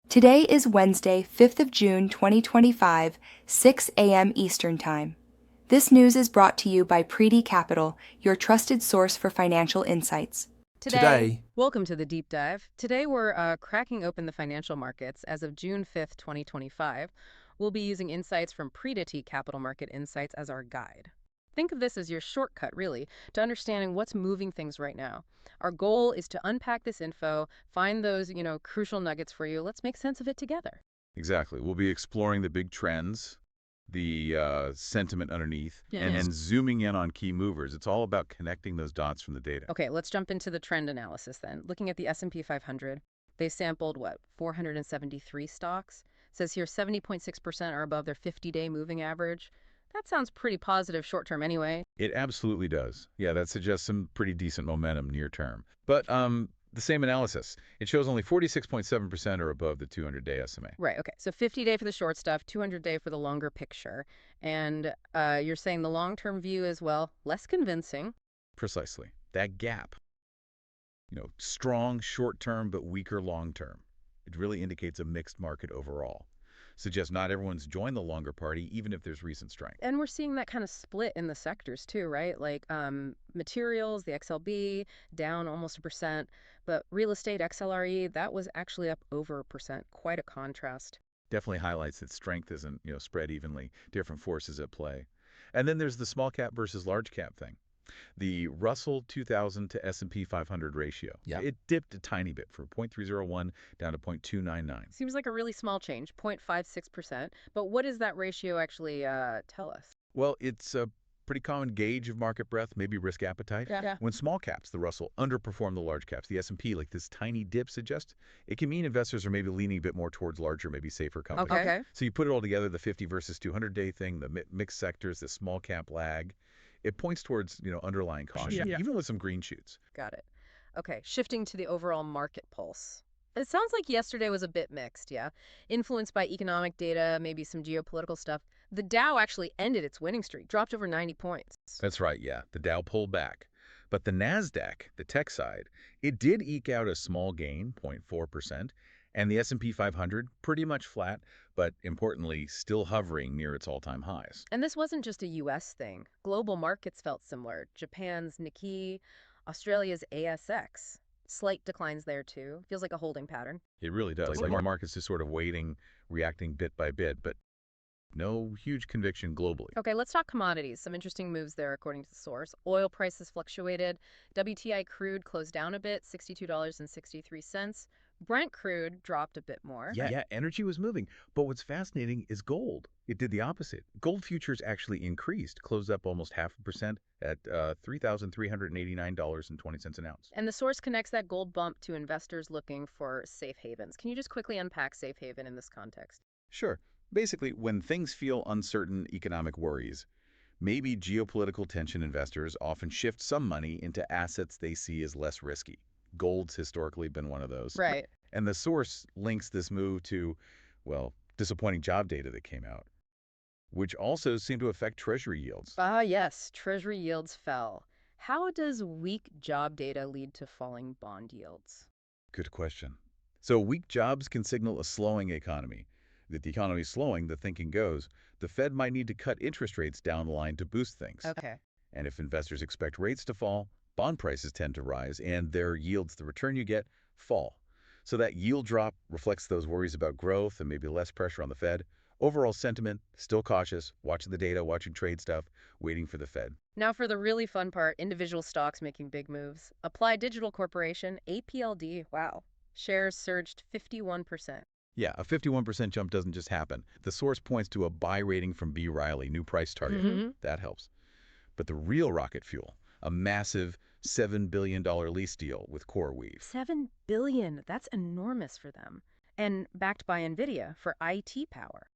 Today is Wednesday, 5th of June, 2025, 6 a.m. Eastern Time. This news is brought to you by Preeti Capital, your trusted source for financial insights. Today, Welcome to the deep dive. Today we're cracking open the financial markets as of June 5th, 2025. We'll be using insights from Preeti Capital Market Insights as our guide. Think of this as your shortcut, really, to understanding what's moving things right now. Our goal is to unpack this info, find those, crucial nuggets for you. Let's make sense of it together. exactly. We'll be exploring the big trends, the sentiment underneath, Yes. and zooming in on key movers. It's all about connecting those dots from the data. Okay, let's jump into the trend analysis then. Looking at the S&P 500, they sampled what, 473 stocks? Says here 70.6% are above their 50-day moving average. That sounds pretty positive short term anyway. It absolutely does. Yeah, that suggests some pretty decent momentum near term. But the same analysis, it shows only 46.7% are above the 200-day SMA. Right, okay. So 50-day for the short stuff, 200-day for the longer picture. And you're saying the long-term view is, well, less convincing. Precisely. That gap, strong short term but weaker long term. It really indicates a mixed market overall. Suggests not everyone's joined the longer party, even if there's recent strength. And we're seeing that kind of split in the sectors too, right? Like materials, the XLB, down almost 1%, but real estate, XLRE, that was actually up over 1%. Quite a contrast. Definitely highlights that strength isn't, spread evenly, different forces at play. And then there's the small cap versus large cap thing. The Russell 2000 to S&P 500 ratio. Yep. It dipped a tiny bit from 0.301 down to 0.299. Seems like a really small change, 0.56%. But what does that ratio actually tell us? Well, it's a pretty common gauge of market breadth, maybe risk appetite. Yeah. When small caps, the Russell, underperform the large caps, the S&P, like this tiny dip suggests, it can mean investors are maybe leaning a bit more towards larger, maybe safer companies. Okay. So you put it all together, the 50 versus 200-day thing, the mixed sectors, the small cap lag, it points towards, underlying caution, even with some green shoots. Got it. Okay, shifting to the overall market pulse. It sounds like yesterday was a bit mixed, yeah? Influenced by economic data, maybe some geopolitical stuff. The Dow actually ended its winning streak, dropped over 90 points. That's right, yeah. The Dow pulled back. But the NASDAQ, the tech side, it did eke out a small gain, 0.4%, and the S&P 500 pretty much flat, but importantly, still hovering near its all-time highs. And this wasn't just a US thing. Global markets felt similar. Japan's Nikkei, Australia's ASX. Slight declines there too. Feels like a holding pattern. It really does. Like markets just sort of waiting, reacting bit by bit, but no huge conviction globally. Okay, let's talk commodities. Some interesting moves there according to the source. Oil prices fluctuated. WTI crude closed down a bit, $62.63. Brent crude dropped a bit more. Yeah, energy was moving. But what's fascinating is gold. It did the opposite. Gold futures actually increased, closed up almost 0.5% at $3,389.20 an ounce. And the source connects that gold bump to investors looking for safe havens. Can you just quickly unpack safe haven in this context? Sure. Basically, when things feel uncertain economic worries, maybe geopolitical tension investors often shift some money into assets they see as less risky. Gold's historically been one of those. Right. And the source links this move to, well, disappointing job data that came out, which also seemed to affect Treasury yields. Yes, Treasury yields fell. How does weak job data lead to falling bond yields? Good question. So weak jobs can signal a slowing economy. If the economy is slowing, the thinking goes, the Fed might need to cut interest rates down the line to boost things. Okay. And if investors expect rates to fall, bond prices tend to rise, and their yields, the return you get, fall. So that yield drop reflects those worries about growth and maybe less pressure on the Fed. Overall sentiment, still cautious, watching the data, watching trade stuff, waiting for the Fed. Now for the really fun part, individual stocks making big moves. Applied Digital Corporation, APLD, wow. Shares surged 51%. Yeah, a 51% jump doesn't just happen. The source points to a buy rating from B. Riley, new price target. That helps. But the real rocket fuel, a massive $7 billion lease deal with CoreWeave. $7 billion, that's enormous for them. And backed by NVIDIA for IT power.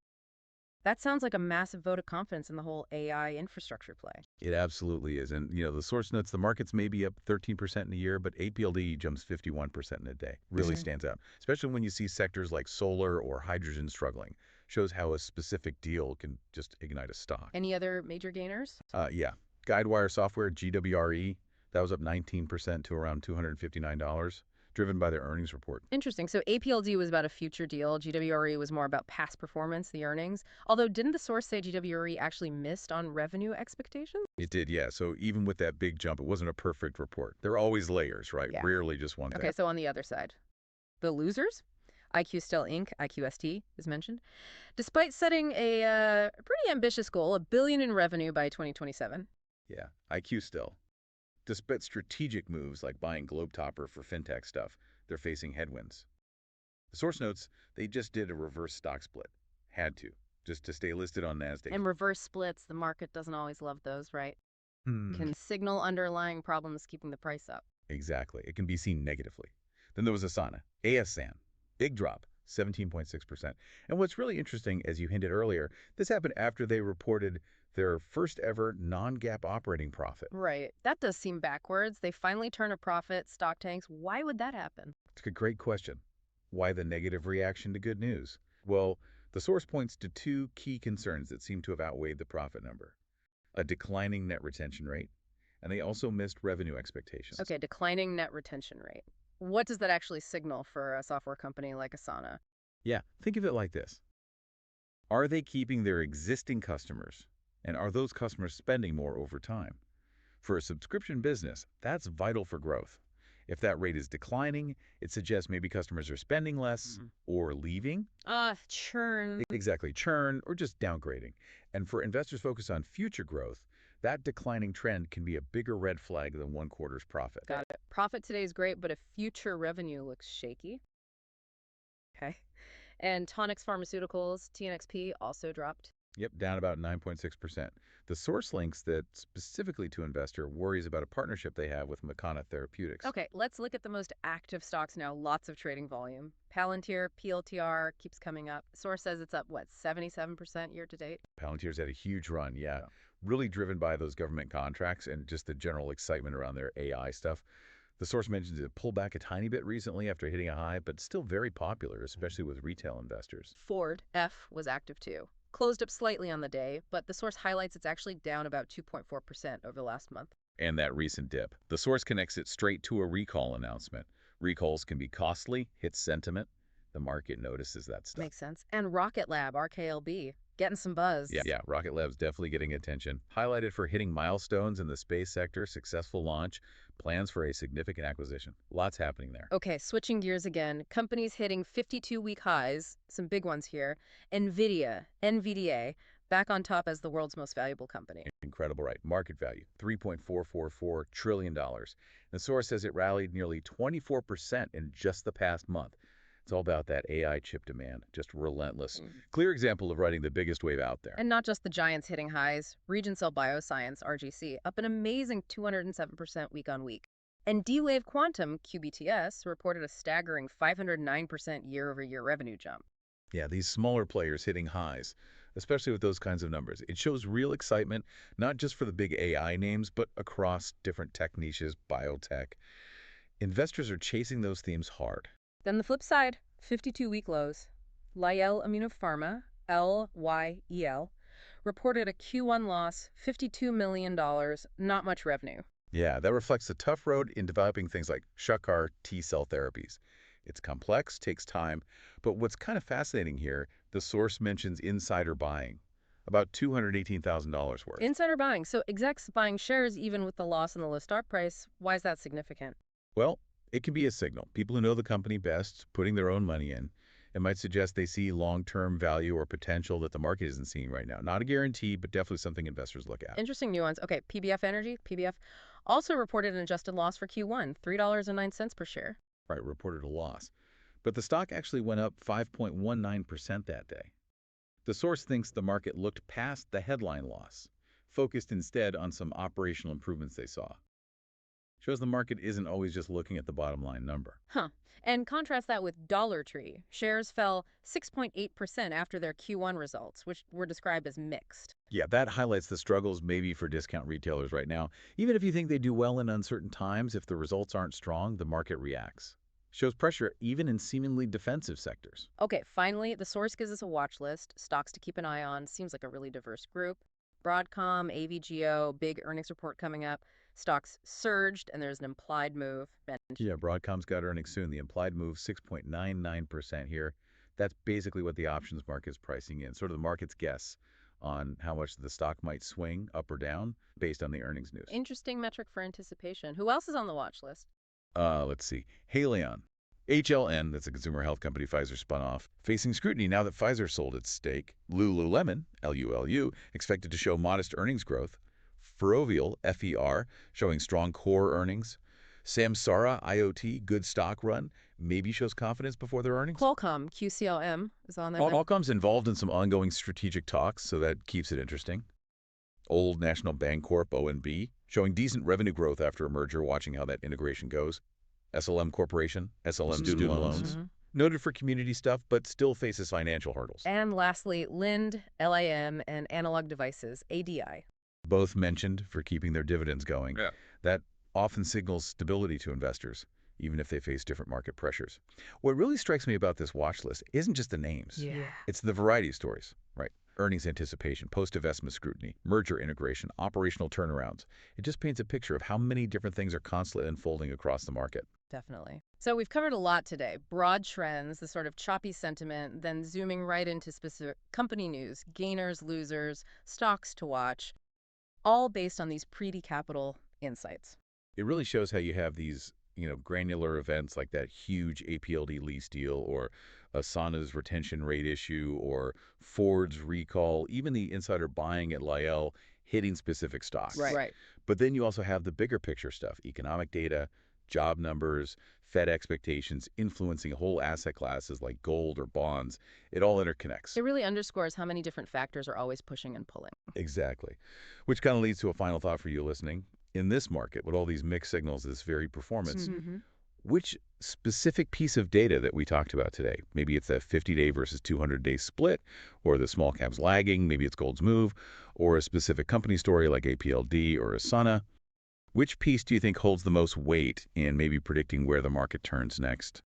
That sounds like a massive vote of confidence in the whole AI infrastructure play. It absolutely is. And, the source notes the markets may be up 13% in a year, but APLD jumps 51% in a day. Really stands out, especially when you see sectors like solar or hydrogen struggling. Shows how a specific deal can just ignite a stock. Any other major gainers? Yeah. Guidewire Software, GWRE, that was up 19% to around $259. driven by their earnings report. Interesting. So APLD was about a future deal. GWRE was more about past performance, the earnings. Although, didn't the source say GWRE actually missed on revenue expectations? It did, yeah. So even with that big jump, it wasn't a perfect report. There are always layers, right? Yeah. Rarely just one Okay, thing. so on the other side, the losers? IQ Still Inc., IQST is mentioned. Despite setting a pretty ambitious goal, $1 billion in revenue by 2027. Yeah, IQ still. Despite strategic moves like buying Globetopper for fintech stuff, they're facing headwinds. The source notes they just did a reverse stock split. Had to, just to stay listed on NASDAQ. And reverse splits, the market doesn't always love those, right? Hmm. Can signal underlying problems keeping the price up. Exactly. It can be seen negatively. Then there was Asana, ASAN. Big drop, 17.6%. And what's really interesting, as you hinted earlier, this happened after they reported their first ever non-GAAP operating profit. Right. That does seem backwards. They finally turn a profit, stock tanks. Why would that happen? It's a great question. Why the negative reaction to good news? Well, the source points to two key concerns that seem to have outweighed the profit number. A declining net retention rate, and they also missed revenue expectations. Okay, declining net retention rate. What does that actually signal for a software company like Asana? Yeah, think of it like this. Are they keeping their existing customers? And are those customers spending more over time? For a subscription business, that's vital for growth. If that rate is declining, it suggests maybe customers are spending less or leaving. Churn. Exactly, churn or just downgrading. And for investors focused on future growth, that declining trend can be a bigger red flag than one quarter's profit. Got it. Profit today is great, but if future revenue looks shaky. Okay. And Tonix Pharmaceuticals, TNXP, also dropped. Yep, down about 9.6%. The source links that specifically to investor worries about a partnership they have with Makana Therapeutics. Okay, let's look at the most active stocks now. Lots of trading volume. Palantir, PLTR keeps coming up. Source says it's up, what, 77% year to date? Palantir's had a huge run, yeah. Really driven by those government contracts and just the general excitement around their AI stuff. The source mentions it pulled back a tiny bit recently after hitting a high, but still very popular, especially with retail investors. Ford, F, was active too. Closed up slightly on the day, but the source highlights it's actually down about 2.4% over the last month. And that recent dip. The source connects it straight to a recall announcement. Recalls can be costly, hit sentiment. The market notices that stuff. Makes sense. And Rocket Lab, RKLB, getting some buzz. Yeah, Rocket Lab's definitely getting attention. Highlighted for hitting milestones in the space sector, successful launch, plans for a significant acquisition. Lots happening there. Okay, switching gears again. Companies hitting 52-week highs, some big ones here. NVIDIA, NVDA, back on top as the world's most valuable company. Incredible, right? Market value, $3.444 trillion. The source says it rallied nearly 24% in just the past month. It's all about that AI chip demand, just relentless. Clear example of riding the biggest wave out there. And not just the giants hitting highs. Regencell Bioscience, RGC, up an amazing 207% week on week. And D-Wave Quantum, QBTS, reported a staggering 509% year-over-year revenue jump. Yeah, these smaller players hitting highs, especially with those kinds of numbers. It shows real excitement, not just for the big AI names, but across different tech niches, biotech. Investors are chasing those themes hard. Then the flip side, 52-week lows. Lyell Immunopharma, LYEL, reported a Q1 loss, $52 million, not much revenue. Yeah, that reflects the tough road in developing things like Shakar T-cell therapies. It's complex, takes time, but what's kind of fascinating here, the source mentions insider buying, about $218,000 worth. Insider buying. So execs buying shares even with the loss in the low stock price. Why is that significant? Well, it can be a signal. People who know the company best, putting their own money in. It might suggest they see long-term value or potential that the market isn't seeing right now. Not a guarantee, but definitely something investors look at. Interesting nuance. Okay, PBF Energy, PBF, also reported an adjusted loss for Q1, $3.09 per share. Right, reported a loss. But the stock actually went up 5.19% that day. The source thinks the market looked past the headline loss, focused instead on some operational improvements they saw. Shows the market isn't always just looking at the bottom line number. Huh. And contrast that with Dollar Tree. Shares fell 6.8% after their Q1 results, which were described as mixed. Yeah, that highlights the struggles maybe for discount retailers right now. Even if you think they do well in uncertain times, if the results aren't strong, the market reacts. Shows pressure even in seemingly defensive sectors. Okay, finally, the source gives us a watch list, stocks to keep an eye on. Seems like a really diverse group. Broadcom, AVGO, big earnings report coming up. Stocks surged, and there's an implied move. Yeah, Broadcom's got earnings soon. The implied move, 6.99% here. That's basically what the options market is pricing in, sort of the market's guess on how much the stock might swing up or down based on the earnings news. Interesting metric for anticipation. Who else is on the watch list? Let's see. Haleon. HLN, that's a consumer health company Pfizer spun off, facing scrutiny now that Pfizer sold its stake. Lululemon, L-U-L-U, expected to show modest earnings growth. Ferrovial, F-E-R, showing strong core earnings. Samsara, IoT, good stock run, maybe shows confidence before their earnings. Qualcomm, QCLM, is on there. Qualcomm's involved in some ongoing strategic talks, so that keeps it interesting. Old National Bancorp, ONB, showing decent revenue growth after a merger, watching how that integration goes. SLM Corporation, SLM Student Loans, noted for community stuff, but still faces financial hurdles. And lastly, Lind, LIM, and Analog Devices, ADI. Both mentioned for keeping their dividends going. Yeah. That often signals stability to investors, even if they face different market pressures. What really strikes me about this watch list isn't just the names. It's the variety of stories, right? Earnings anticipation, post-investment scrutiny, merger integration, operational turnarounds. It just paints a picture of how many different things are constantly unfolding across the market. Definitely. So we've covered a lot today. Broad trends, the sort of choppy sentiment, then zooming right into specific company news, gainers, losers, stocks to watch, all based on these Preety Capital insights. It really shows how you have these, granular events like that huge APLD lease deal or Asana's retention rate issue or Ford's recall, even the insider buying at Lyell hitting specific stocks. Right. But then you also have the bigger picture stuff, economic data, job numbers, Fed expectations influencing whole asset classes like gold or bonds. It all interconnects. It really underscores how many different factors are always pushing and pulling. Exactly. Which kind of leads to a final thought for you listening. In this market, with all these mixed signals, this varied performance, which specific piece of data that we talked about today, maybe it's a 50-day versus 200-day split, or the small caps lagging, maybe it's gold's move, or a specific company story like APLD or Asana, which piece do you think holds the most weight in maybe predicting where the market turns next?